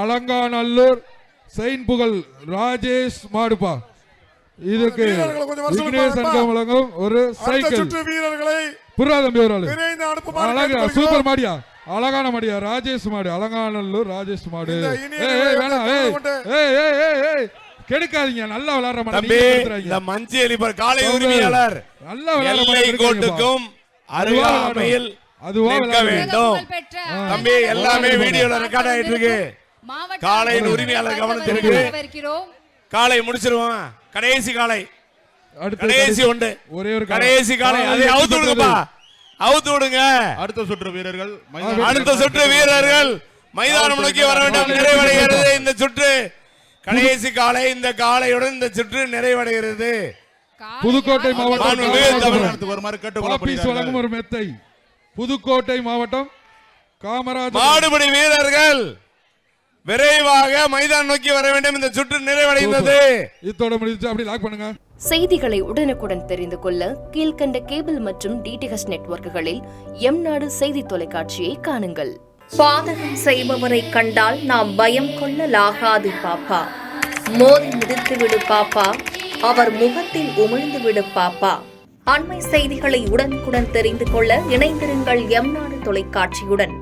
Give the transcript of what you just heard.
Alanganallur chain புகழ் ராஜேஷ் மாடுப்பா. இதுக்கு விக்னேஷ் அங்கம் வழங்கும் ஒரு சைக்கிள். வீரர்களை புறாதம்பி ஒரு அழகா சூப்பர் மாடியா, அழகான மாடியா ராஜேஷ் மாடு, அலங்காநல்லூர் ராஜேஷ் மாடு. கெடுக்காதீங்க, நல்லா விளையாடுற மாதிரி. மஞ்சள் காலை உரிமையாளர் நல்லா விளையாடுறோம் அருகாமையில் அதுவா வேண்டும் தம்பி. எல்லாமே வீடியோல ரெக்கார்ட் ஆயிட்டு இருக்கு. காலையின் உரிமையாளர் கவனத்திற்கு. காலை முடிச்சிருவோம். கடைசி காலை, கடைசி ஒன்று, ஒரே ஒரு கடைசி காலை. அதை அவுத்து விடுங்கப்பா, அவுத்து விடுங்க. அடுத்த சுற்று வீரர்கள் மைதானம் நோக்கி வர வேண்டும். நிறைவடைகிறது இந்த சுற்று. கடைசி காலை. இந்த காலையுடன் இந்த சுற்று நிறைவடைகிறது. புதுக்கோட்டை மாவட்டம் ஒரு மெத்தை. புதுக்கோட்டை மாவட்டம் காமராஜர் மாடுபிடி வீரர்கள் விரைவாக மைதானம் நோக்கி வர வேண்டும். இந்த சுற்று நிறைவடைந்தது. இதோட முடிஞ்சு அப்படி லாக் பண்ணுங்க. செய்திகளை உடனுக்குடன் தெரிந்து கொள்ள கீழ்கண்ட கேபிள் மற்றும் டிடிஎச் நெட்வொர்க்குகளில் எம் நாடு செய்தி தொலைக்காட்சியை காணுங்கள். பாதகம் செய்பவரை கண்டால் நாம் பயம் கொள்ளலாகாது பாப்பா. மோதி மிதித்து விடு பாப்பா, அவர் முகத்தில் உமிழ்ந்து விடு பாப்பா. அண்மை செய்திகளை உடனுக்குடன் தெரிந்து கொள்ள இணைந்திருங்கள் எம் நாடு தொலைக்காட்சியுடன்.